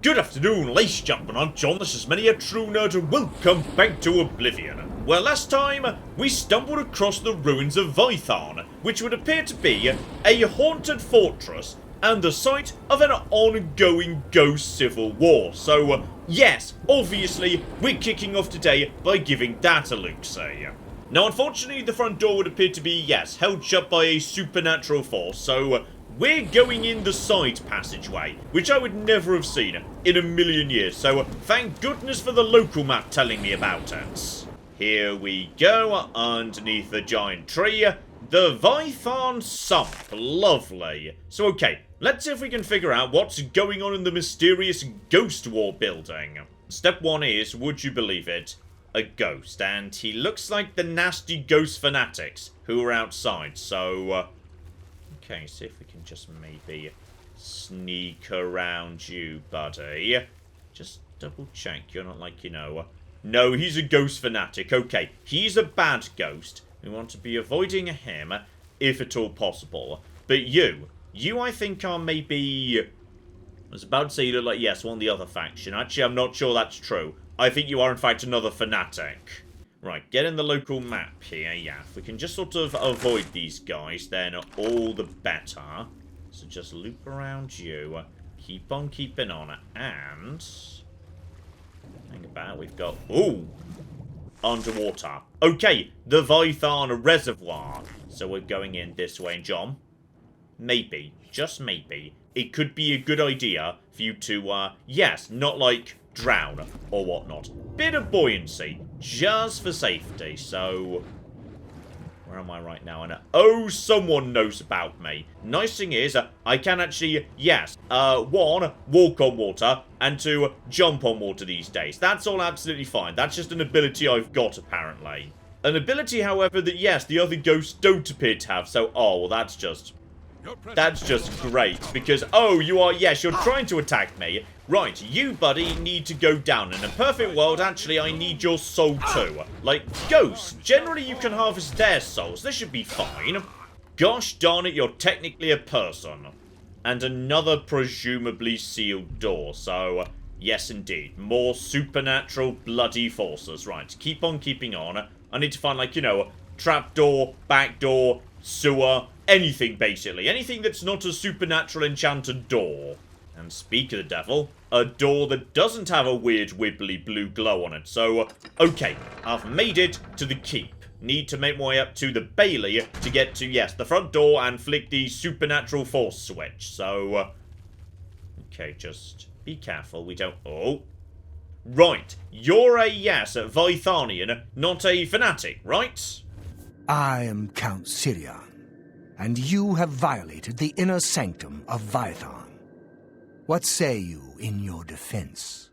Good afternoon, ladies and gentlemen, I'm John, this is Many a True Nerd, and welcome back to Oblivion. Well, last time, we stumbled across the ruins of Vitharn, which would appear to be a haunted fortress and the site of an ongoing ghost civil war. So, yes, obviously, we're kicking off today by giving that a look-see. Now, unfortunately, the front door would appear to be, yes, held shut by a supernatural force, so we're going in the side passageway, which I would never have seen in a million years, so thank goodness for the local map telling me about it. Here we go, underneath the giant tree, the Vitharn sump, lovely. So okay, let's see if we can figure out what's going on in the mysterious Ghost War building. Step one is, would you believe it, a ghost, and he looks like the nasty ghost fanatics who are outside, so okay, see if we can just maybe sneak around you, buddy. Just double check you're not like, no, he's a ghost fanatic. Okay, he's a bad ghost. We want to be avoiding him, if at all possible. But you I think are maybe, I was about to say you look like, yes, one of the other faction. Actually, I'm not sure that's true. I think you are, in fact, another fanatic. Right, get in the local map here, yeah. If we can just sort of avoid these guys, then all the better. So just loop around you, keep on keeping on, and think about, we've got, ooh, underwater. Okay, the Vitharn Reservoir. So we're going in this way, John. Maybe, just maybe, it could be a good idea for you to, yes, not like drown or whatnot. Bit of buoyancy, just for safety. So, where am I right now? And oh, someone knows about me. Nice thing is, I can actually, yes, one, walk on water, and two, jump on water these days. That's all absolutely fine. That's just an ability I've got, apparently. An ability, however, that, yes, the other ghosts don't appear to have. So, oh, well, that's just great, because, oh, you are, yes, you're trying to attack me. Right, you, buddy, need to go down. In a perfect world, actually, I need your soul too. Like, ghosts, generally you can harvest their souls. This should be fine. Gosh darn it, you're technically a person. And another presumably sealed door, so yes, indeed. More supernatural bloody forces. Right, keep on keeping on. I need to find, like, trapdoor, back door, sewer, anything, basically. Anything that's not a supernatural enchanted door. And speak of the devil, a door that doesn't have a weird wibbly blue glow on it. So, okay, I've made it to the keep. Need to make my way up to the Bailey to get to, yes, the front door and flick the supernatural force switch. So, okay, just be careful. We don't, oh. Right, you're a, yes, a Vitharnian, not a fanatic, right? I am Count Sirion, and you have violated the inner sanctum of Vitharn. What say you in your defense?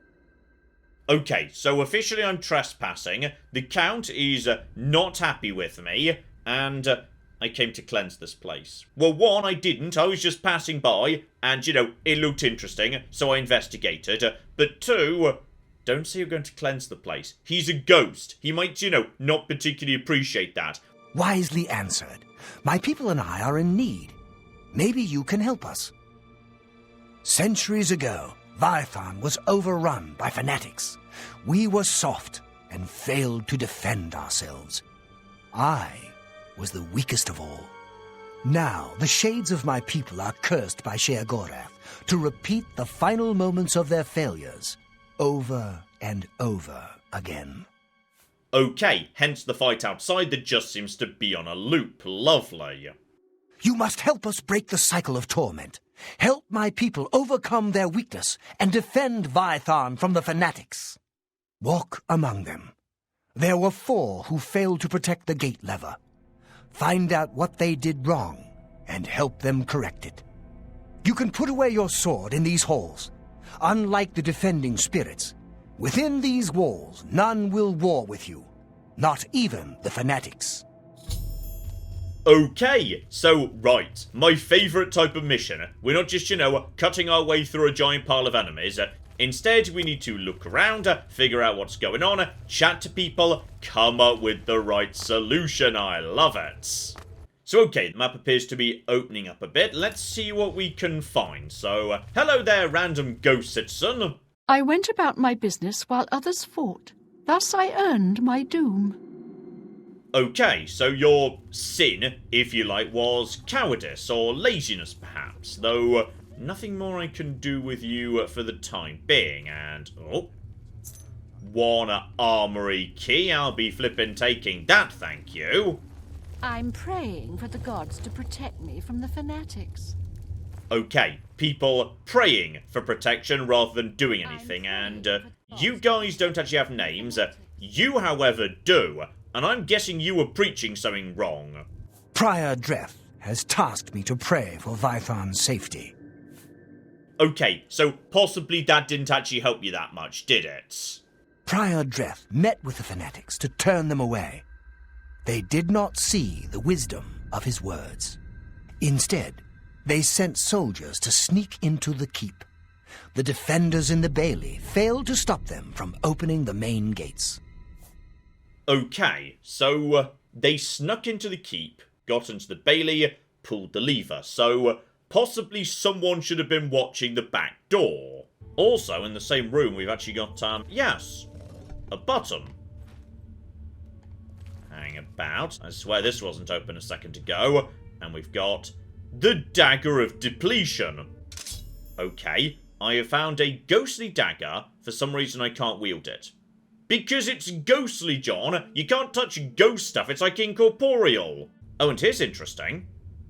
Okay, so officially I'm trespassing. The Count is not happy with me, and I came to cleanse this place. Well, one, I didn't. I was just passing by, and, it looked interesting, so I investigated. But two, don't say you're going to cleanse the place. He's a ghost. He might, not particularly appreciate that. Wisely answered. My people and I are in need. Maybe you can help us. Centuries ago, Vitharn was overrun by fanatics. We were soft and failed to defend ourselves. I was the weakest of all. Now, the shades of my people are cursed by Sheogorath to repeat the final moments of their failures over and over again. Okay, hence the fight outside that just seems to be on a loop. Lovely. You must help us break the cycle of torment. Help my people overcome their weakness and defend Vitharn from the fanatics. Walk among them. There were 4 who failed to protect the gate lever. Find out what they did wrong and help them correct it. You can put away your sword in these halls. Unlike the defending spirits, within these walls none will war with you, not even the fanatics. Okay, so, right, my favourite type of mission. We're not just, cutting our way through a giant pile of enemies. Instead, we need to look around, figure out what's going on, chat to people, come up with the right solution. I love it. So okay, the map appears to be opening up a bit. Let's see what we can find. So, hello there, random ghost citizen. I went about my business while others fought. Thus I earned my doom. Okay, so your sin, if you like, was cowardice or laziness perhaps, though nothing more I can do with you for the time being, and... oh. One armory key, I'll be flippin' taking that, thank you. I'm praying for the gods to protect me from the fanatics. Okay, people praying for protection rather than doing anything, and you guys don't actually have names. You, however, do, and I'm guessing you were preaching something wrong. Prior Dreth has tasked me to pray for Vitharn's safety. Okay, so possibly that didn't actually help you that much, did it? Prior Dreth met with the fanatics to turn them away. They did not see the wisdom of his words. Instead, they sent soldiers to sneak into the keep. The defenders in the bailey failed to stop them from opening the main gates. Okay, so they snuck into the keep, got into the bailey, pulled the lever, so possibly someone should have been watching the back door. Also, in the same room, we've actually got, yes, a button. Hang about. I swear this wasn't open a second ago. And we've got the Dagger of Depletion. Okay, I have found a ghostly dagger. For some reason I can't wield it. Because it's ghostly, John. You can't touch ghost stuff. It's like incorporeal. Oh, and here's interesting.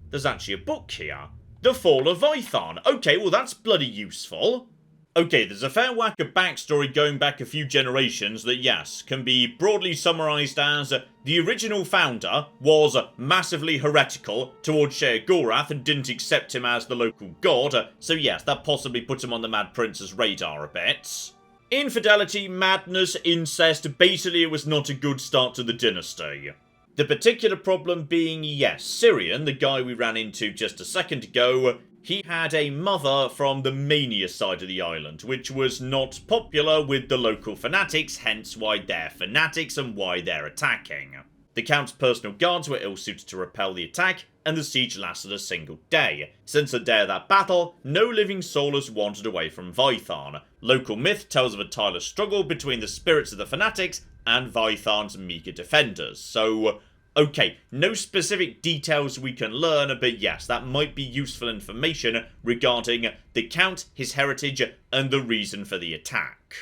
There's actually a book here. The Fall of Vitharn. Okay, well that's bloody useful. Okay, there's a fair whack of backstory going back a few generations that, yes, can be broadly summarised as the original founder was massively heretical towards Sheogorath and didn't accept him as the local god, so yes, that possibly put him on the Mad Prince's radar a bit. Infidelity, madness, incest, basically it was not a good start to the dynasty. The particular problem being, yes, Syrian, the guy we ran into just a second ago, he had a mother from the Mania side of the island, which was not popular with the local fanatics, hence why they're fanatics and why they're attacking. The Count's personal guards were ill-suited to repel the attack, and the siege lasted a single day. Since the day of that battle, no living soul has wandered away from Vitharn. Local myth tells of a tireless struggle between the spirits of the fanatics and Vitharn's meagre defenders, so... okay, no specific details we can learn, but yes, that might be useful information regarding the Count, his heritage, and the reason for the attack.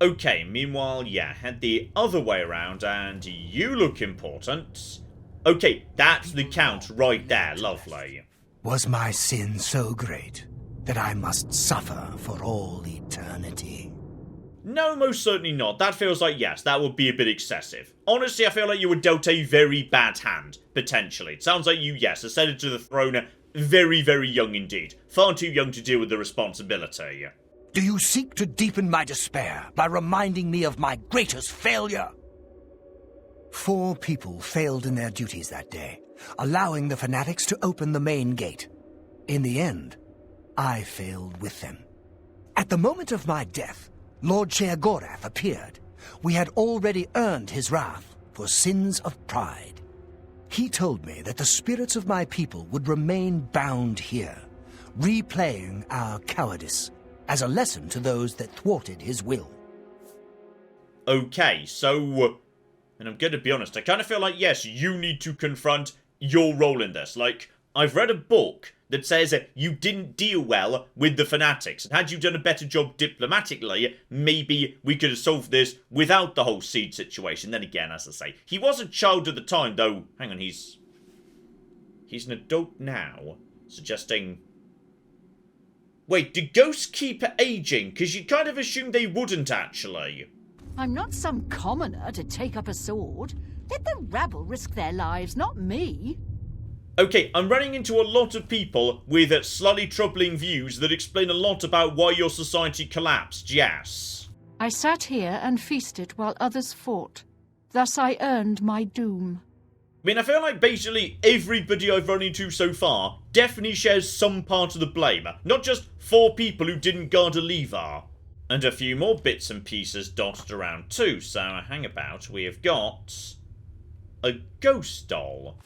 Okay, meanwhile, yeah, head the other way around, and you look important. Okay, that's the Count right there, lovely. Was my sin so great that I must suffer for all eternity? No, most certainly not. That feels like, yes, that would be a bit excessive. Honestly, I feel like you were dealt a very bad hand, potentially. It sounds like you, yes, ascended to the throne very, very young indeed. Far too young to deal with the responsibility. Do you seek to deepen my despair by reminding me of my greatest failure? 4 people failed in their duties that day, allowing the fanatics to open the main gate. In the end, I failed with them. At the moment of my death, Lord Sheogorath appeared. We had already earned his wrath for sins of pride. He told me that the spirits of my people would remain bound here, replaying our cowardice as a lesson to those that thwarted his will. Okay, so... and I'm going to be honest, I kind of feel like, yes, you need to confront your role in this. Like, I've read a book that says that you didn't deal well with the fanatics, and had you done a better job diplomatically, maybe we could have solved this without the whole siege situation. Then again, as I say, he was a child at the time, though, hang on, he's an adult now, suggesting... wait, do ghosts keep aging? Because you kind of assumed they wouldn't, actually. I'm not some commoner to take up a sword. Let the rabble risk their lives, not me. Okay, I'm running into a lot of people with slightly troubling views that explain a lot about why your society collapsed, yes. I sat here and feasted while others fought. Thus I earned my doom. I mean, I feel like basically everybody I've run into so far definitely shares some part of the blame. Not just 4 people who didn't guard a lever. And a few more bits and pieces dotted around too, so hang about. We have got a ghost doll.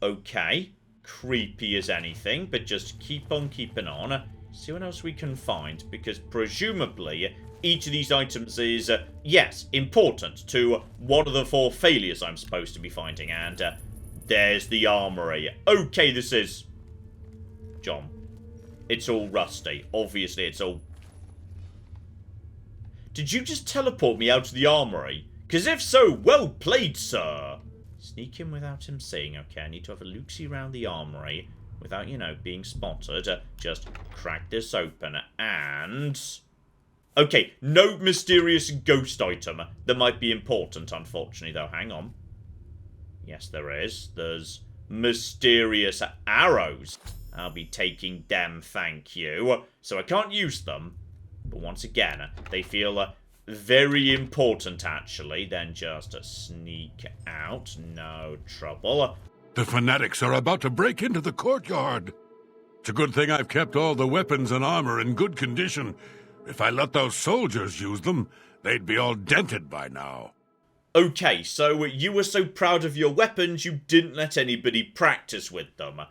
Okay. Creepy as anything, but just keep on keeping on. See what else we can find, because presumably each of these items is, yes, important to one of the 4 failures I'm supposed to be finding, and there's the armory. Okay, this is... John. It's all rusty. Obviously, it's all... Did you just teleport me out to the armory? Because if so, well played, sir. Sneak in without him seeing. Okay, I need to have a look-see around the armory without, you know, being spotted. Just crack this open and... Okay, no mysterious ghost item that might be important, unfortunately, though. Hang on. Yes, there is. There's mysterious arrows. I'll be taking them, thank you. So I can't use them. But once again, they feel very important, actually. Then just sneak out. No trouble. The fanatics are about to break into the courtyard. It's a good thing I've kept all the weapons and armor in good condition. If I let those soldiers use them, they'd be all dented by now. Okay, so you were so proud of your weapons you didn't let anybody practice with them.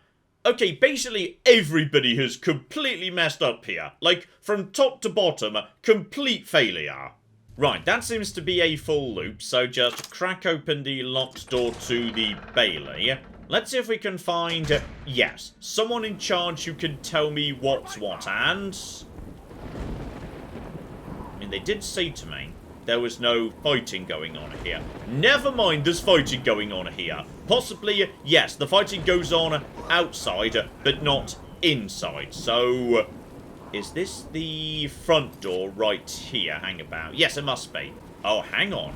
Okay, basically everybody has completely messed up here. Like, from top to bottom, complete failure. Right, that seems to be a full loop, so just crack open the locked door to the Bailey. Let's see if we can find, yes, someone in charge who can tell me what's what, and... I mean, they did say to me there was no fighting going on here. Never mind, there's fighting going on here. Possibly, yes, the fighting goes on outside, but not inside. So, is this the front door right here? Hang about. Yes, it must be. Oh, hang on.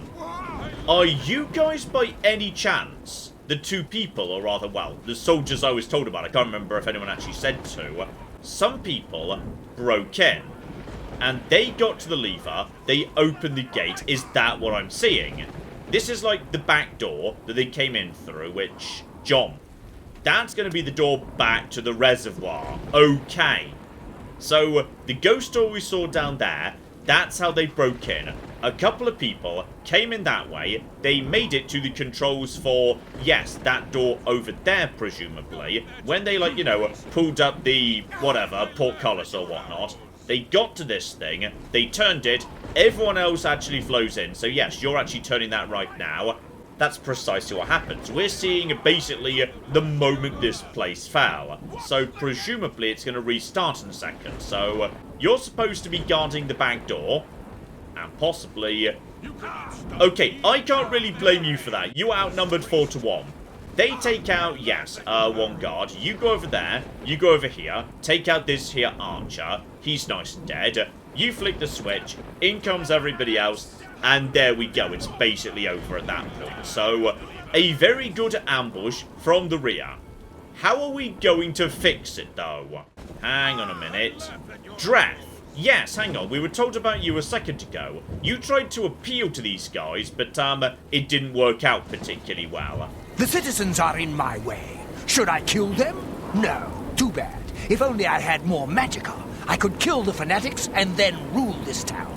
Are you guys, by any chance, the 2 people, or rather, well, the soldiers I was told about? I can't remember if anyone actually said to. Some people broke in. And they got to the lever, they opened the gate. Is that what I'm seeing? This is like the back door that they came in through, which... John, that's going to be the door back to the reservoir. Okay. So, the ghost door we saw down there, that's how they broke in. A couple of people came in that way. They made it to the controls for, yes, that door over there, presumably. When they, like, you know, pulled up the, whatever, portcullis or whatnot, they got to this thing, they turned it, everyone else actually flows in. So yes, you're actually turning that right now. That's precisely what happens. We're seeing basically the moment this place fell. So presumably it's going to restart in a second. So you're supposed to be guarding the back door. And possibly... Okay, I can't really blame you for that. You outnumbered 4-1. They take out, yes, 1 guard. You go over there. You go over here. Take out this here archer. He's nice and dead. You flick the switch. In comes everybody else. And there we go. It's basically over at that point. So, a very good ambush from the rear. How are we going to fix it, though? Hang on a minute. Dreth. Yes, hang on. We were told about you a second ago. You tried to appeal to these guys, but, it didn't work out particularly well. The citizens are in my way. Should I kill them? No. Too bad. If only I had more magicka, I could kill the fanatics and then rule this town.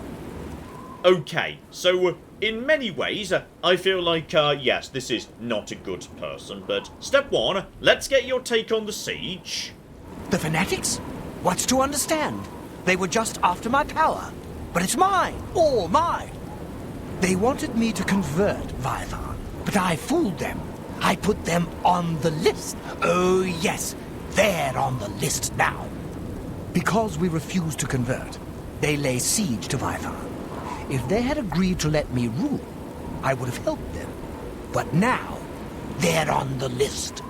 Okay, so in many ways, I feel like, yes, this is not a good person, but step 1, let's get your take on the siege. The fanatics? What's to understand? They were just after my power. But it's mine, all mine. They wanted me to convert Vitharn, but I fooled them. I put them on the list. Oh, yes, they're on the list now. Because we refused to convert, they lay siege to Vitharn. If they had agreed to let me rule, I would have helped them. But now, they're on the list.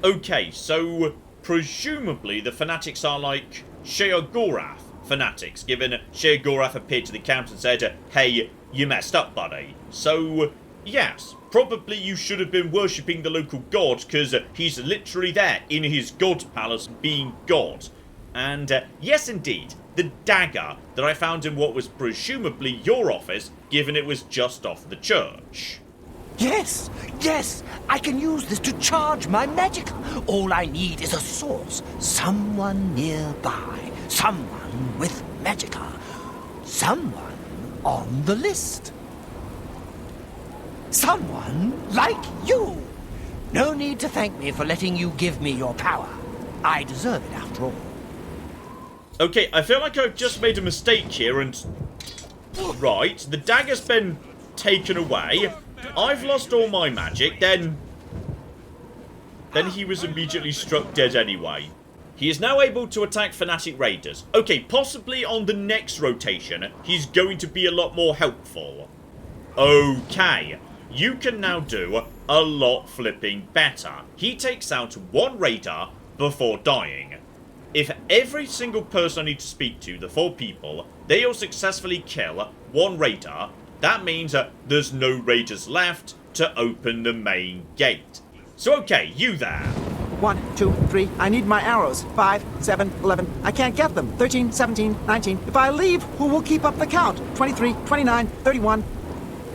Okay, so presumably the fanatics are like Sheogorath fanatics, given Sheogorath appeared to the count and said, hey, you messed up, buddy. So, yes, probably you should have been worshipping the local god, because he's literally there in his god palace being god. And, yes indeed, the dagger that I found in what was presumably your office, given it was just off the church. Yes, yes, I can use this to charge my magic. All I need is a source, someone nearby, someone with magicka, someone on the list. Someone like you. No need to thank me for letting you give me your power. I deserve it after all. Okay, I feel like I've just made a mistake here and... Right, the dagger's been taken away. I've lost all my magic, then he was immediately struck dead anyway. He is now able to attack Fanatic Raiders. Okay, possibly on the next rotation, he's going to be a lot more helpful. Okay, you can now do a lot flipping better. He takes out one Raider before dying. If every single person I need to speak to, the 4 people, they all successfully kill one Raider, that means there's no Raiders left to open the main gate. So okay, you there. 1, 2, 3. I need my arrows. 5, 7, 11. I can't get them. 13, 17, 19. If I leave, who will keep up the count? 23, 29, 31.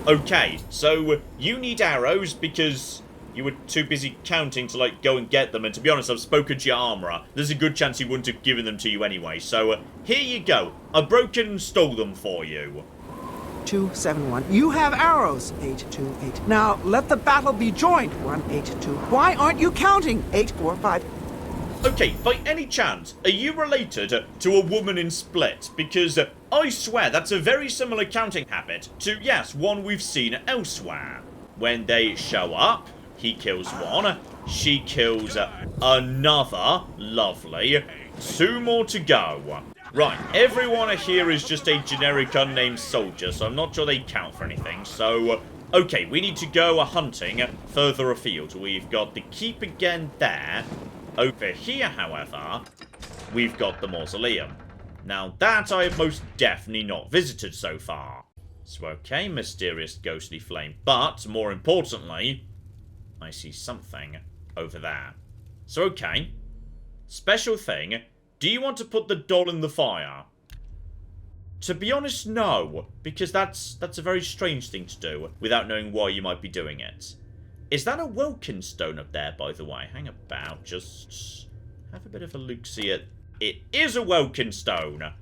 Okay, so you need arrows because you were too busy counting to, like, go and get them. And to be honest, I've spoken to your armourer. There's a good chance he wouldn't have given them to you anyway. So here you go. I broke and stole them for you. 2, 7, 1. You have arrows. 8, 2, 8. Now, let the battle be joined. 1, 8, 2. Why aren't you counting? 8, 4, 5. Okay, by any chance, are you related to a woman in Split? Because I swear that's a very similar counting habit to, yes, one we've seen elsewhere. When they show up, he kills one, she kills another. Lovely. 2 more to go. Right, everyone here is just a generic unnamed soldier, so I'm not sure they count for anything. So, okay, we need to go hunting further afield. We've got the keep again there. Over here, however, we've got the mausoleum. Now, that I have most definitely not visited so far. So, okay, mysterious ghostly flame. But, more importantly, I see something over there. So, okay. Special thing. Do you want to put the doll in the fire? To be honest, no. Because that's a very strange thing to do without knowing why you might be doing it. Is that a Welkin stone up there, by the way? Hang about, just have a bit of a look-see at... It is a Welkin stone.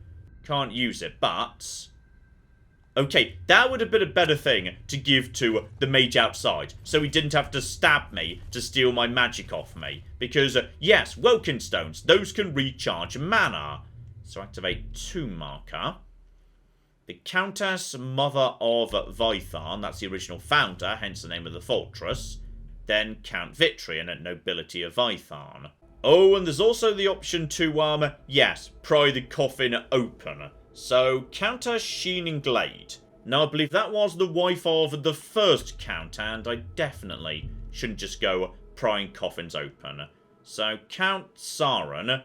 Can't use it, but... Okay, that would have been a better thing to give to the mage outside, so he didn't have to stab me to steal my magic off me. Because, yes, Welkin stones, those can recharge mana. So activate 2 marker. The Countess Mother of Vitharn, that's the original founder, hence the name of the fortress. Then Count Vitharn at Nobility of Vitharn. Oh, and there's also the option to, yes, pry the coffin open. So, Countess Sheening Glade. Now, I believe that was the wife of the first Count, and I definitely shouldn't just go prying coffins open. So, Count Saren,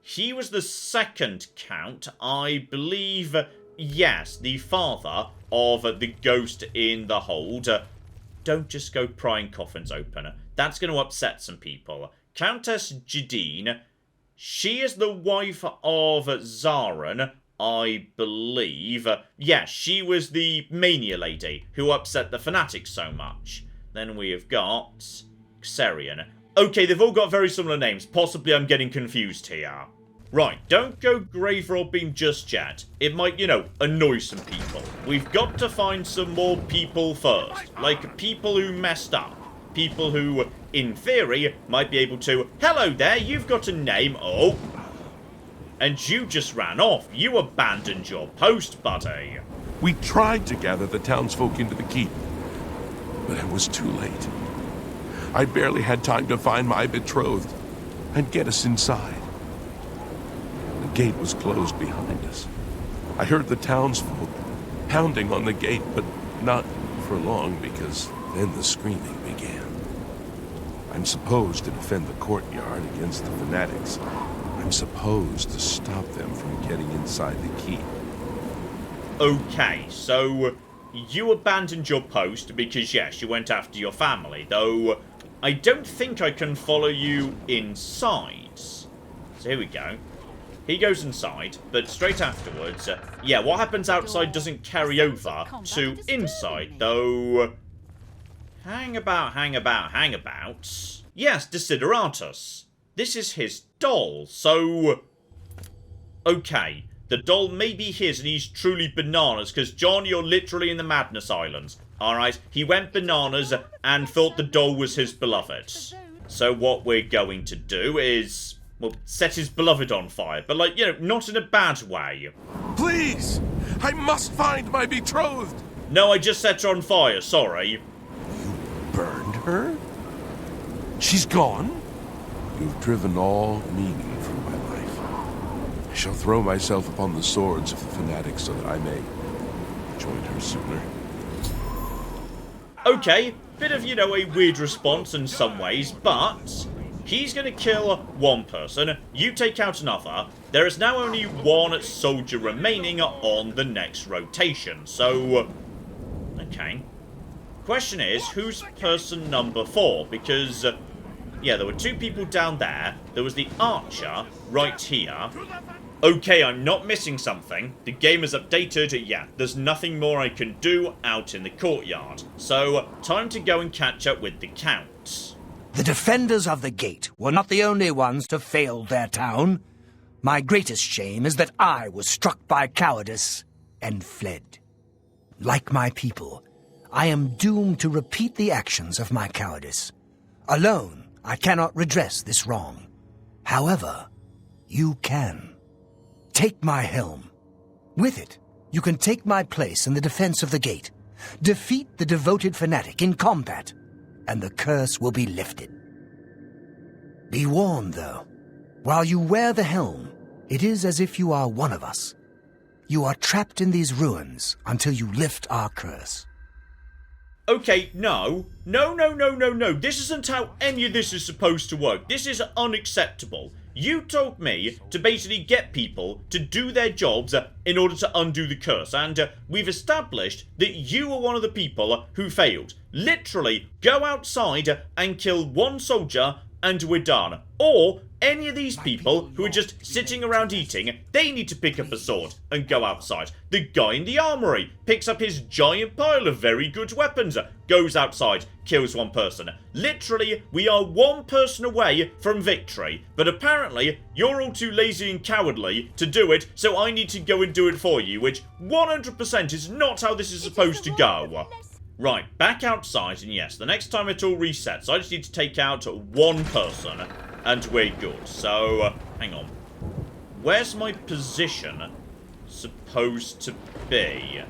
he was the second Count, I believe... Yes, the father of the ghost in the hold. Don't just go prying coffins open. That's going to upset some people. Countess Jadine, she is the wife of Zaren, I believe. Yes, she was the mania lady who upset the fanatics so much. Then we have got Xerion. Okay, they've all got very similar names. Possibly I'm getting confused here. Right, don't go grave robbing just yet. It might, you know, annoy some people. We've got to find some more people first. Like, people who messed up. People who, in theory, might be able to... Hello there, you've got a name. Oh. And you just ran off. You abandoned your post, buddy. We tried to gather the townsfolk into the keep, but it was too late. I barely had time to find my betrothed and get us inside. The gate was closed behind us. I heard the townsfolk pounding on the gate, but not for long, because then the screaming began. I'm supposed to defend the courtyard against the fanatics. I'm supposed to stop them from getting inside the keep. Okay, so you abandoned your post because, yes, you went after your family, though I don't think I can follow you inside. So here we go. He goes inside, but straight afterwards, yeah, what happens outside doesn't carry over to inside, though. Hang about. Yes, Desideratus. This is his doll, so... Okay, the doll may be his and he's truly bananas, because John, you're literally in the Madness Islands. Alright, he went bananas and thought the doll was his beloved. So what we're going to do is, well, set his beloved on fire. But, like, you know, not in a bad way. Please! I must find my betrothed! No, I just set her on fire, sorry. You burned her? She's gone? You've driven all meaning from my life. I shall throw myself upon the swords of the fanatics so that I may join her sooner. Okay, bit of, you know, a weird response in some ways, but he's going to kill one person, you take out another. There is now only one soldier remaining on the next rotation, so... Okay. Question is, who's person number 4? Because, yeah, there were 2 people down there. There was the archer right here. Okay, I'm not missing something. The game is updated. Yeah, there's nothing more I can do out in the courtyard. So, time to go and catch up with the Count. The defenders of the gate were not the only ones to fail their town. My greatest shame is that I was struck by cowardice and fled. Like my people, I am doomed to repeat the actions of my cowardice. Alone, I cannot redress this wrong. However, you can. Take my helm. With it, you can take my place in the defense of the gate. Defeat the devoted fanatic in combat, and the curse will be lifted. Be warned, though. While you wear the helm, it is as if you are one of us. You are trapped in these ruins until you lift our curse. Okay, no. No. This isn't how any of this is supposed to work. This is unacceptable. You told me to basically get people to do their jobs in order to undo the curse, and we've established that you are one of the people who failed. Literally, go outside and kill one soldier and we're done. Or any of these people who are just sitting around eating, they need to pick up a sword and go outside. The guy in the armory picks up his giant pile of very good weapons, goes outside, kills one person. Literally, we are one person away from victory. But apparently, you're all too lazy and cowardly to do it, so I need to go and do it for you, which 100% is not how this is supposed to go. Right, back outside, and yes, the next time it all resets, I just need to take out one person, and we're good. So, hang on. Where's my position supposed to be?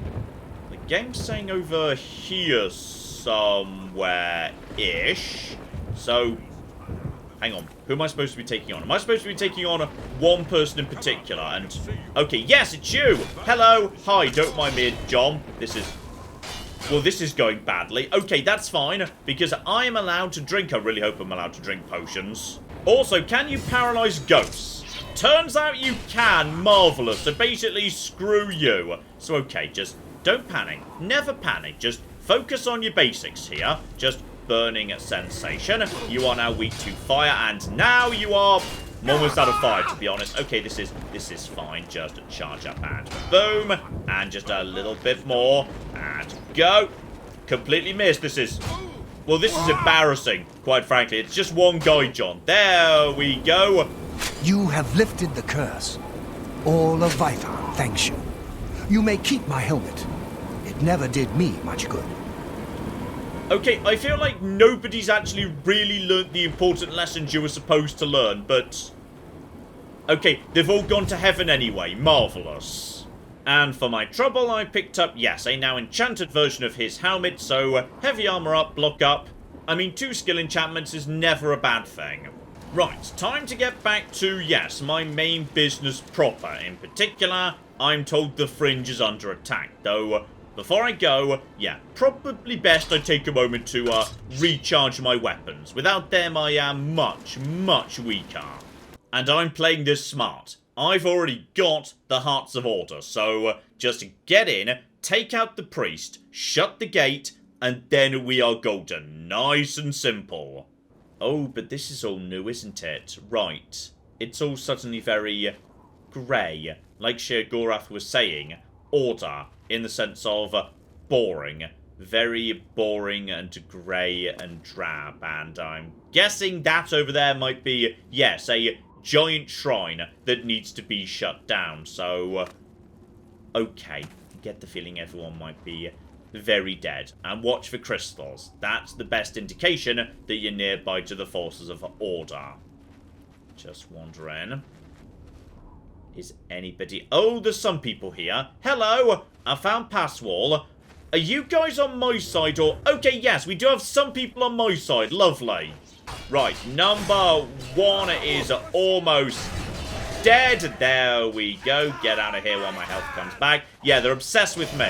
The game's saying over here somewhere-ish. So, hang on. Who am I supposed to be taking on? Am I supposed to be taking on one person in particular? And, okay, yes, it's you! Hello! Hi, don't mind me, John. This is going badly. Okay, that's fine, because I am allowed to drink. I really hope I'm allowed to drink potions. Also, can you paralyze ghosts? Turns out you can. Marvelous. So basically, screw you. So, okay, just don't panic. Never panic. Just focus on your basics here. Just burning sensation. You are now weak to fire, and now you are almost out of fire, to be honest. Okay, this is fine. Just charge up and boom. And just a little bit more. And go. Completely missed. This is embarrassing, quite frankly. It's just one guy, John. There we go. You have lifted the curse. All of Vitharn thanks you. You may keep my helmet. It never did me much good. Okay, I feel like nobody's actually really learnt the important lessons you were supposed to learn, but... okay, they've all gone to heaven anyway. Marvellous. And for my trouble, I picked up, yes, a now enchanted version of his helmet, so heavy armor up, block up. I mean, 2 skill enchantments is never a bad thing. Right, time to get back to, yes, my main business proper. In particular, I'm told the Fringe is under attack, though... before I go, yeah, probably best I take a moment to recharge my weapons. Without them, I am much, much weaker. And I'm playing this smart. I've already got the Hearts of Order, so just get in, take out the priest, shut the gate, and then we are golden. Nice and simple. Oh, but this is all new, isn't it? Right. It's all suddenly very grey. Like Sheogorath was saying, order. In the sense of boring. Very boring and grey and drab. And I'm guessing that over there might be, yes, a giant shrine that needs to be shut down. So, okay. Get the feeling everyone might be very dead. And watch for crystals. That's the best indication that you're nearby to the forces of order. Just wondering. Is anybody... Oh, there's some people here. Hello! I found pass wall. Are you guys on my side or... Okay, yes, we do have some people on my side. Lovely. Right, number 1 is almost dead. There we go. Get out of here while my health comes back. Yeah, they're obsessed with me.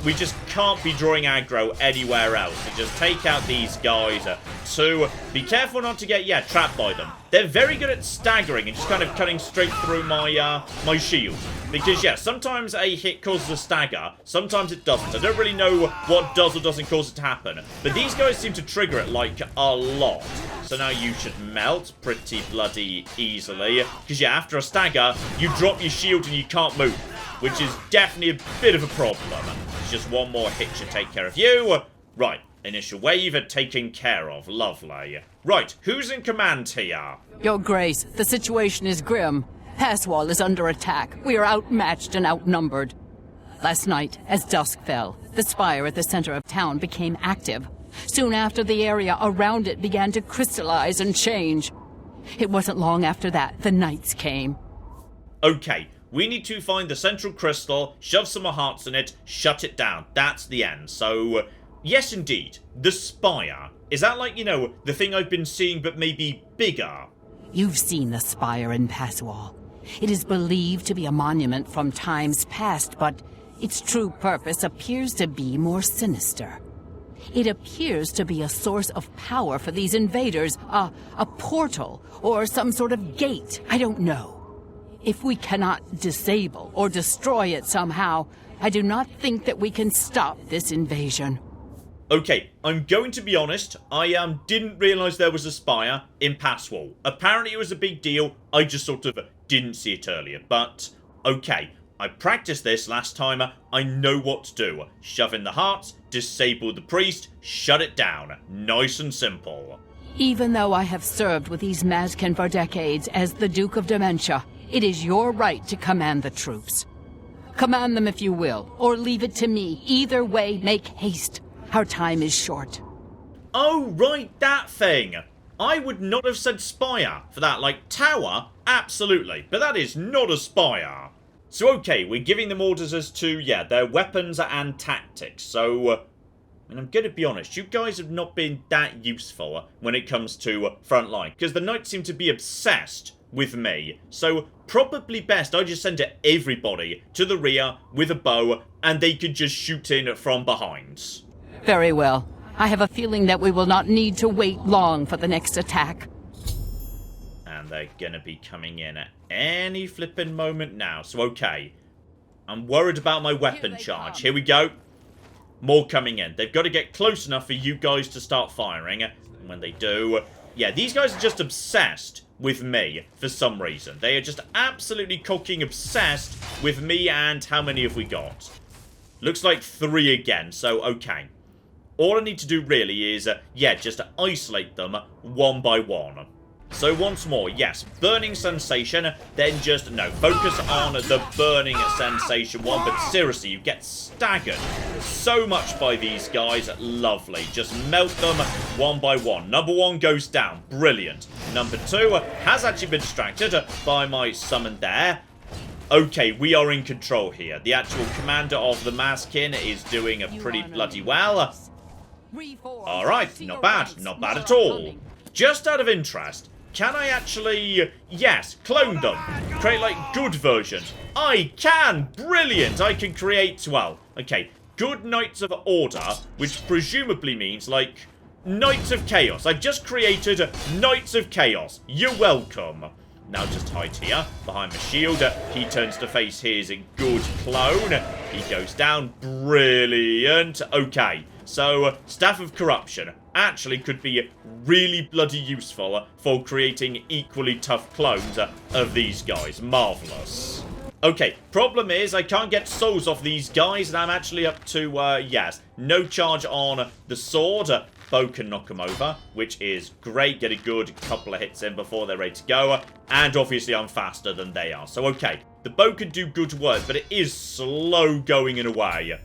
We just can't be drawing aggro anywhere else. So just take out these guys. 2. Be careful not to get, trapped by them. They're very good at staggering and just kind of cutting straight through my my shield. Because, sometimes a hit causes a stagger. Sometimes it doesn't. I don't really know what does or doesn't cause it to happen. But these guys seem to trigger it, like, a lot. So now you should melt pretty bloody easily. Because, after a stagger, you drop your shield and you can't move. Which is definitely a bit of a problem. Just one more hit should take care of you. Right. Initial wave taken care of. Lovely. Right. Who's in command here? Your Grace, the situation is grim. Passwall is under attack. We are outmatched and outnumbered. Last night, as dusk fell, the spire at the center of town became active. Soon after, the area around it began to crystallize and change. It wasn't long after that the knights came. Okay, we need to find the central crystal, shove some more hearts in it, shut it down. That's the end. So, yes indeed, the spire. Is that like, the thing I've been seeing but maybe bigger? You've seen the spire in Passwall. It is believed to be a monument from times past, but its true purpose appears to be more sinister. It appears to be a source of power for these invaders, a portal, or some sort of gate, I don't know. If we cannot disable or destroy it somehow, I do not think that we can stop this invasion. Okay, I'm going to be honest, I didn't realise there was a spire in Passwall. Apparently it was a big deal, I just sort of didn't see it earlier. But, okay, I practiced this last time, I know what to do. Shove in the hearts, disable the priest, shut it down. Nice and simple. Even though I have served with these Mazkin for decades as the Duke of Dementia, it is your right to command the troops. Command them if you will, or leave it to me. Either way, make haste. Our time is short. Oh, right, that thing. I would not have said spire for that. Like, tower? Absolutely. But that is not a spire. So, okay, we're giving them orders as to, their weapons and tactics. So, and I'm going to be honest, you guys have not been that useful when it comes to front line. Because the knights seem to be obsessed with me. So, probably best I just send everybody to the rear with a bow and they could just shoot in from behind. Very well. I have a feeling that we will not need to wait long for the next attack. And they're gonna be coming in at any flipping moment now. So, okay. I'm worried about my weapon charge. Here we go. More coming in. They've got to get close enough for you guys to start firing. And when they do... these guys are just obsessed with me for some reason. They are just absolutely cocking obsessed with me, and how many have we got? Looks like 3 again, so okay. All I need to do really is, just isolate them one by one. So once more, yes, burning sensation, then just, focus on the burning sensation one, but seriously, you get staggered so much by these guys, lovely. Just melt them one by one. Number 1 goes down, brilliant. Number 2 has actually been distracted by my summon there. Okay, we are in control here. The actual commander of the Mazkin is doing pretty bloody well. Alright, not bad at all. Just out of interest, can I actually, clone them? Create, good versions? I can! Brilliant! I can create, good Knights of Order, which presumably means, Knights of Chaos. I've just created Knights of Chaos. You're welcome. Now just hide here, behind my shield. He turns to face his good clone. He goes down. Brilliant. Okay, so Staff of Corruption actually could be really bloody useful for creating equally tough clones of these guys. Marvellous. Okay, problem is I can't get souls off these guys, and I'm actually up to, no charge on the sword. Bow can knock them over, which is great. Get a good couple of hits in before they're ready to go. And obviously I'm faster than they are. So, okay, the bow can do good work, but it is slow going in a way.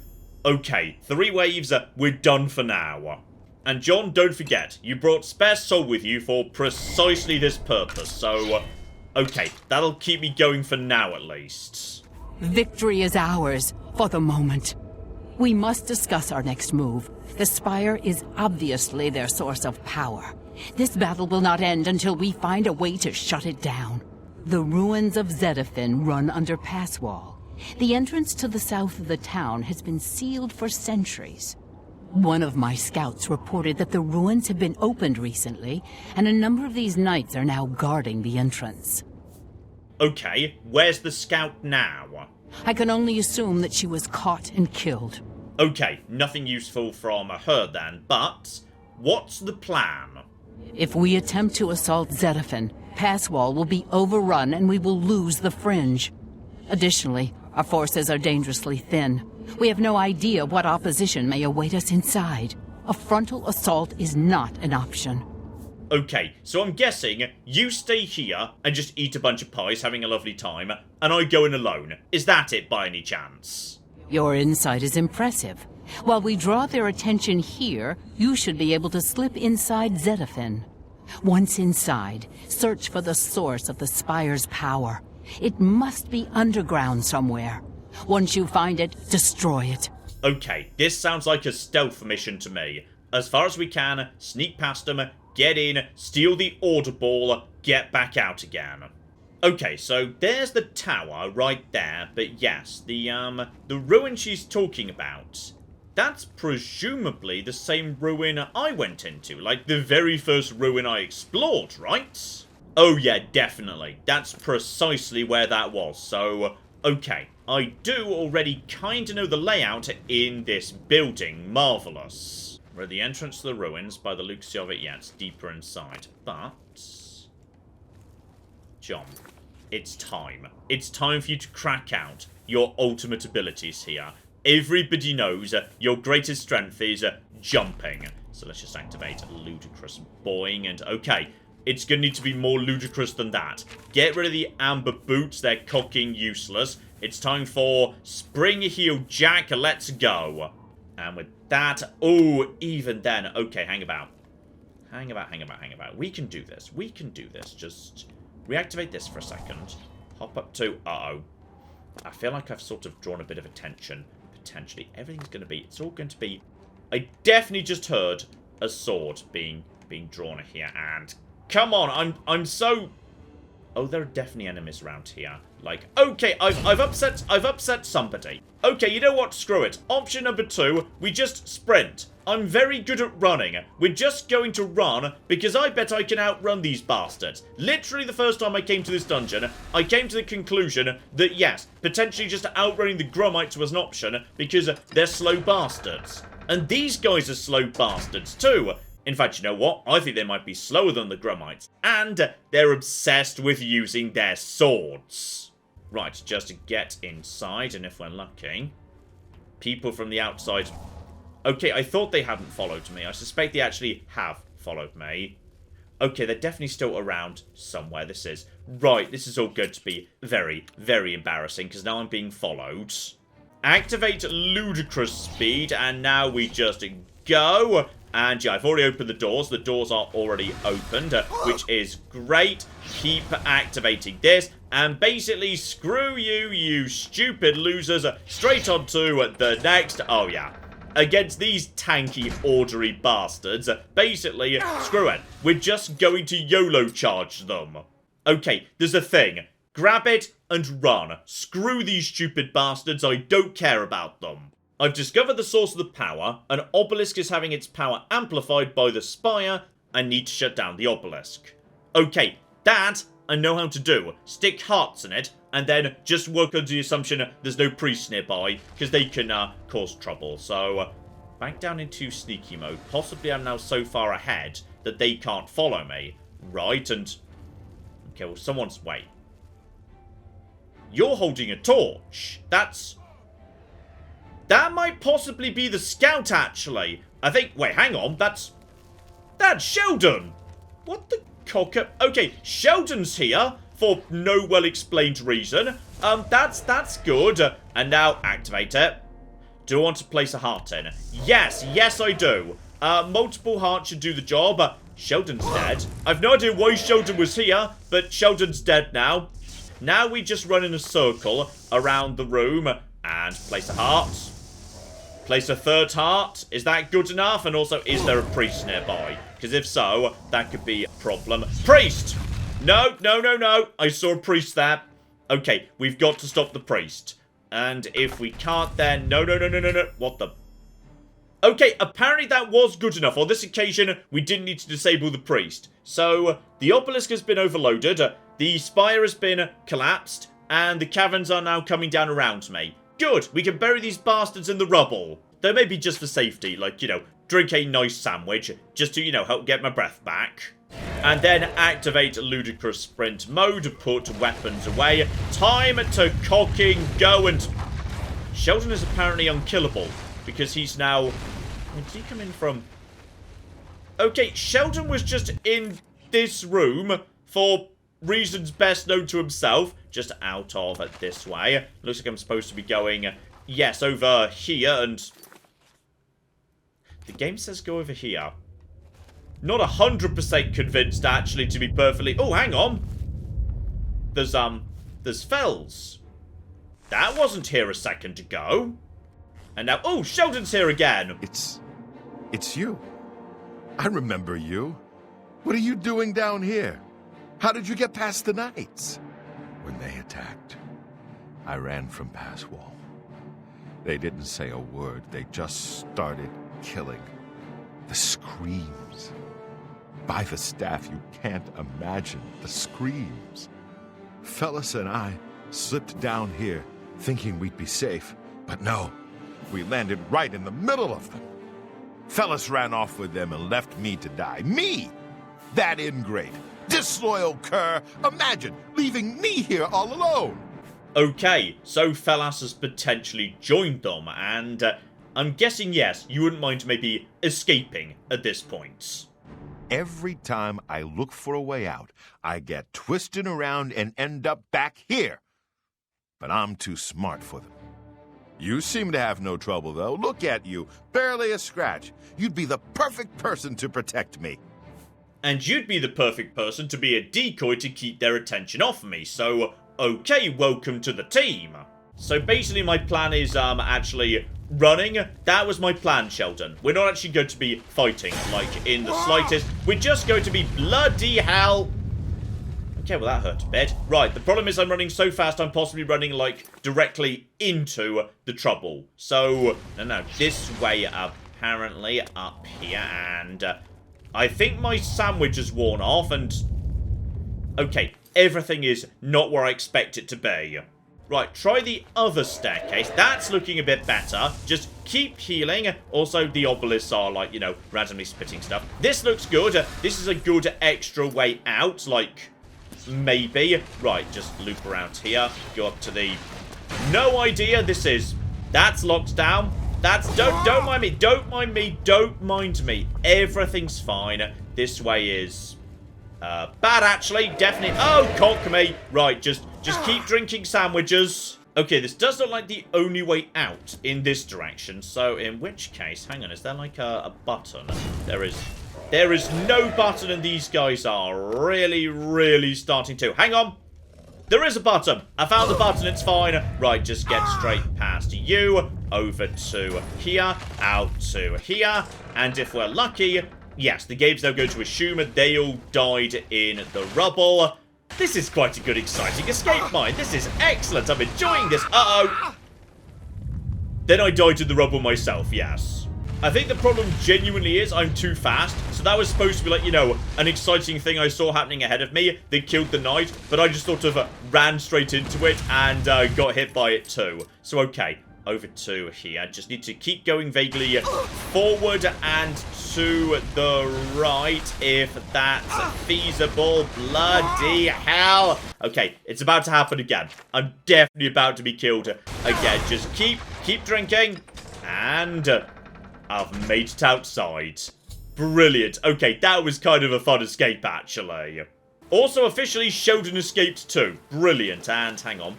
Okay, 3 waves, we're done for now. And John, don't forget, you brought spare soul with you for precisely this purpose, so... okay, that'll keep me going for now at least. Victory is ours, for the moment. We must discuss our next move. The Spire is obviously their source of power. This battle will not end until we find a way to shut it down. The ruins of Zedafin run under Passwall. The entrance to the south of the town has been sealed for centuries. One of my scouts reported that the ruins have been opened recently, and a number of these knights are now guarding the entrance. Okay, where's the scout now? I can only assume that she was caught and killed. Okay, nothing useful from her then, but what's the plan? If we attempt to assault Zedafin, Passwall will be overrun and we will lose the Fringe. Additionally, our forces are dangerously thin. We have no idea what opposition may await us inside. A frontal assault is not an option. Okay, so I'm guessing you stay here and just eat a bunch of pies, having a lovely time, and I go in alone. Is that it by any chance? Your insight is impressive. While we draw their attention here, you should be able to slip inside Zedafin. Once inside, search for the source of the Spire's power. It must be underground somewhere. Once you find it, destroy it. Okay, this sounds like a stealth mission to me. As far as we can, sneak past them, get in, steal the order ball, get back out again. Okay, so there's the tower right there, but yes, the ruin she's talking about, that's presumably the same ruin I went into, like the very first ruin I explored, right? Oh yeah, definitely. That's precisely where that was, so, okay. I do already kinda know the layout in this building. Marvellous. We're at the entrance to the ruins. By the looks of it, yeah, it's deeper inside. But... John, it's time. It's time for you to crack out your ultimate abilities here. Everybody knows your greatest strength is jumping. So let's just activate Ludicrous Boing and... okay, it's going to need to be more ludicrous than that. Get rid of the amber boots. They're cocking useless. It's time for Spring Heel Jack. Let's go. And with that... oh, even then... okay, hang about. Hang about. We can do this. We can do this. Just reactivate this for a second. Hop up to... uh-oh. I feel like I've sort of drawn a bit of attention. Potentially. Everything's going to be... it's all going to be... I definitely just heard a sword being drawn here. And... come on, I'm so... oh, there are definitely enemies around here. Like, okay, I've upset somebody. Okay, you know what? Screw it. Option number 2, we just sprint. I'm very good at running. We're just going to run, because I bet I can outrun these bastards. Literally the first time I came to this dungeon, I came to the conclusion that, yes, potentially just outrunning the Grummites was an option, because they're slow bastards. And these guys are slow bastards too. In fact, you know what? I think they might be slower than the Grummites. And they're obsessed with using their swords. Right, just to get inside, and if we're lucky... people from the outside... okay, I thought they hadn't followed me. I suspect they actually have followed me. Okay, they're definitely still around somewhere. This is... right, this is all going to be very, very embarrassing, because now I'm being followed. Activate Ludicrous Speed, and now we just go... and yeah, I've already opened the doors. The doors are already opened, which is great. Keep activating this. And basically, screw you, you stupid losers. Straight on to the next. Oh, yeah. Against these tanky, ordery bastards. Basically, screw it. We're just going to YOLO charge them. Okay, there's a thing. Grab it and run. Screw these stupid bastards. I don't care about them. I've discovered the source of the power. An obelisk is having its power amplified by the spire. I need to shut down the obelisk. Okay, that I know how to do. Stick hearts in it, and then just work under the assumption there's no priests nearby, because they can cause trouble. So, back down into sneaky mode. Possibly I'm now so far ahead that they can't follow me. Right, and... okay, well, someone's... wait. You're holding a torch. That's... that might possibly be the scout, actually. I think... wait, hang on. That's Sheldon. What the cocker... okay, Sheldon's here for no well-explained reason. That's good. And now activate it. Do I want to place a heart in? Yes, yes I do. Multiple hearts should do the job. Sheldon's dead. I've no idea why Sheldon was here, but Sheldon's dead now. Now we just run in a circle around the room and place a heart. Place a third heart. Is that good enough? And also, is there a priest nearby? Because if so, that could be a problem. Priest! No, no, no, no. I saw a priest there. Okay, we've got to stop the priest. And if we can't, then... No, no, no, no, no, no. What the... Okay, apparently that was good enough. On this occasion, we didn't need to disable the priest. So, the obelisk has been overloaded, the spire has been collapsed, and the caverns are now coming down around me. Good, we can bury these bastards in the rubble. Though maybe just for safety, like, you know, drink a nice sandwich, just to, you know, help get my breath back. And then activate ludicrous sprint mode, put weapons away. Time to cocking go, and... Sheldon is apparently unkillable. Because he's now... Where did he come in from? Okay, Sheldon was just in this room for reasons best known to himself. Just out of this way. Looks like I'm supposed to be going, yes, over here, and... The game says go over here. Not 100% convinced, actually, to be perfectly... Oh, hang on. There's Fells. That wasn't here a second ago. And now, oh, Sheldon's here again. It's you. I remember you. What are you doing down here? How did you get past the knights? When they attacked, I ran from past wall. They didn't say a word. They just started killing. The screams. By the staff, you can't imagine the screams. Fellas and I slipped down here thinking we'd be safe, but no. We landed right in the middle of them. Fellas ran off with them and left me to die. Me! That ingrate. Disloyal cur. Imagine leaving me here all alone. Okay, so Fellas has potentially joined them, and I'm guessing, yes, you wouldn't mind maybe escaping at this point. Every time I look for a way out, I get twisting around and end up back here. But I'm too smart for them. You seem to have no trouble, though. Look at you. Barely a scratch. You'd be the perfect person to protect me. And you'd be the perfect person to be a decoy to keep their attention off me. So, okay, welcome to the team. So basically my plan is actually running. That was my plan, Sheldon. We're not actually going to be fighting, like, in the slightest. We're just going to be bloody hell... Okay, well that hurt a bit. Right, the problem is I'm running so fast I'm possibly running, like, directly into the trouble. So, no, this way apparently up here, and I think my sandwich has worn off, and... Okay, everything is not where I expect it to be. Right, try the other staircase. That's looking a bit better. Just keep healing. Also, the obelisks are, like, you know, randomly spitting stuff. This looks good. This is a good extra way out, like... Maybe. Right, just loop around here. Go up to the... No idea this is... That's locked down. That's... Don't mind me. Don't mind me. Don't mind me. Everything's fine. This way is... bad, actually. Definitely... Oh, cock me. Right, just keep drinking sandwiches. Okay, this does look like the only way out in this direction. So, in which case... Hang on, is there like a button? There is... There is no button, and these guys are really, really starting to. Hang on. There is a button. I found the button. It's fine. Right, just get straight past you. Over to here. Out to here. And if we're lucky, yes, the game's now going to assume they all died in the rubble. This is quite a good, exciting escape mine. This is excellent. I'm enjoying this. Uh-oh. Then I died in the rubble myself, yes. I think the problem genuinely is I'm too fast. So that was supposed to be like, you know, an exciting thing I saw happening ahead of me. They killed the knight, but I just sort of ran straight into it and got hit by it too. So, okay, over to here. Just need to keep going vaguely forward and to the right if that's feasible. Bloody hell. Okay, it's about to happen again. I'm definitely about to be killed again. Just keep drinking and... I've made it outside. Brilliant. Okay, that was kind of a fun escape, actually. Also, officially, Sheldon escaped too. Brilliant. And hang on.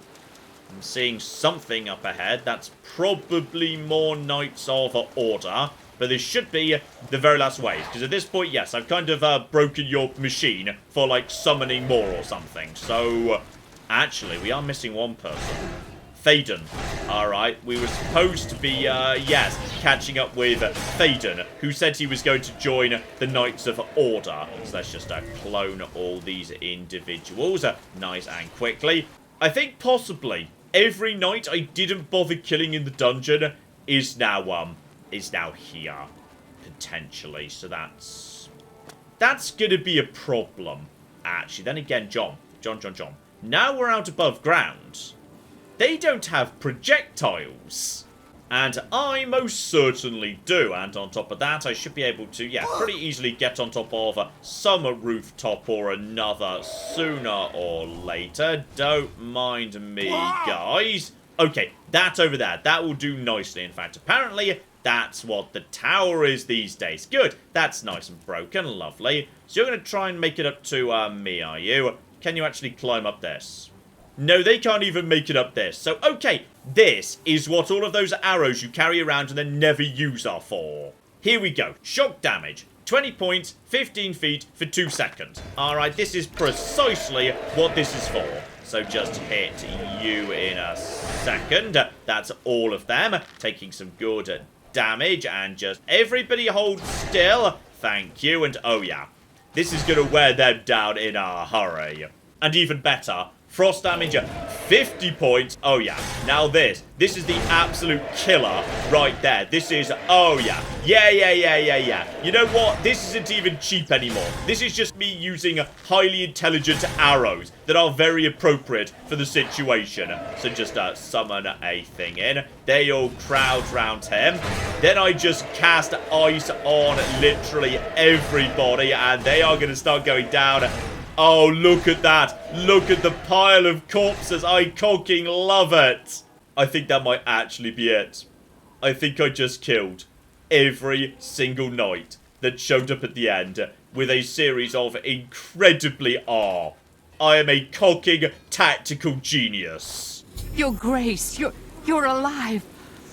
I'm seeing something up ahead. That's probably more Knights of Order. But this should be the very last wave. Because at this point, yes, I've kind of broken your machine for, like, summoning more or something. So, actually, we are missing one person. Thaden. Alright, we were supposed to be, yes, catching up with Thaden, who said he was going to join the Knights of Order. So let's just clone all these individuals nice and quickly. I think possibly every knight I didn't bother killing in the dungeon is now here, potentially. So that's gonna be a problem, actually. Then again, John. Now we're out above ground. They don't have projectiles. And I most certainly do. And on top of that, I should be able to, yeah, pretty easily get on top of some rooftop or another sooner or later. Don't mind me, guys. Okay, that over there. That will do nicely. In fact, apparently, that's what the tower is these days. Good. That's nice and broken. Lovely. So you're going to try and make it up to me, are you? Can you actually climb up this? No, they can't even make it up this. So, okay, this is what all of those arrows you carry around and then never use are for. Here we go. Shock damage. 20 points, 15 feet for 2 seconds. Alright, this is precisely what this is for. So just hit you in a second. That's all of them. Taking some good damage. And just everybody hold still. Thank you. And oh yeah, this is going to wear them down in a hurry. And even better, frost damage, 50 points. Oh, yeah. Now this is the absolute killer right there. This is, oh, yeah. Yeah. You know what? This isn't even cheap anymore. This is just me using highly intelligent arrows that are very appropriate for the situation. So just summon a thing in. They all crowd round him. Then I just cast ice on literally everybody, and they are going to start going down. Oh, look at that. Look at the pile of corpses. I fucking love it. I think that might actually be it. I think I just killed every single knight that showed up at the end with a series of incredibly I am a cocking tactical genius. Your Grace, you're alive.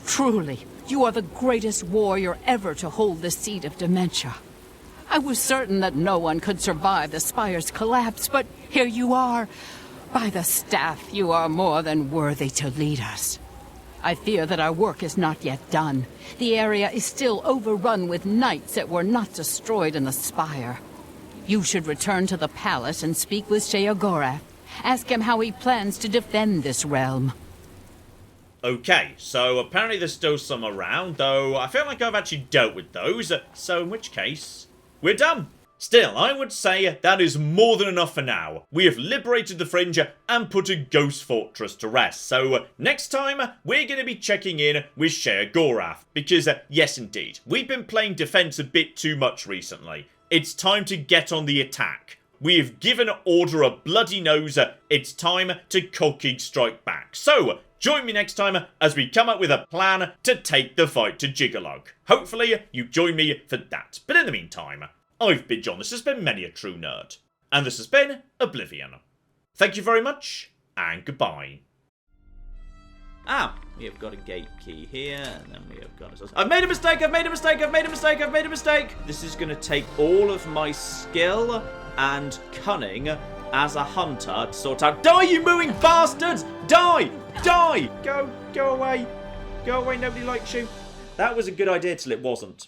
Truly, you are the greatest warrior ever to hold the seat of dementia. I was certain that no one could survive the spire's collapse, but here you are. By the staff, you are more than worthy to lead us. I fear that our work is not yet done. The area is still overrun with knights that were not destroyed in the spire. You should return to the palace and speak with Sheogorath. Ask him how he plans to defend this realm. Okay, so apparently there's still some around, though I feel like I've actually dealt with those, so in which case, we're done. Still, I would say that is more than enough for now. We have liberated the Fringe and put a ghost fortress to rest. So next time, we're going to be checking in with Sheogorath. Because, yes indeed, we've been playing defense a bit too much recently. It's time to get on the attack. We have given Order a bloody nose. It's time to cocky strike back. So, join me next time as we come up with a plan to take the fight to Jiggalog. Hopefully, you join me for that. But in the meantime, I've been John, this has been Many a True Nerd. And this has been Oblivion. Thank you very much, and goodbye. We have got a gate key here, and then we have got a... I've made a mistake! This is going to take all of my skill and cunning as a hunter to sort out... Die, you mooing bastards! Die! Go away. Go away, nobody likes you. That was a good idea till it wasn't.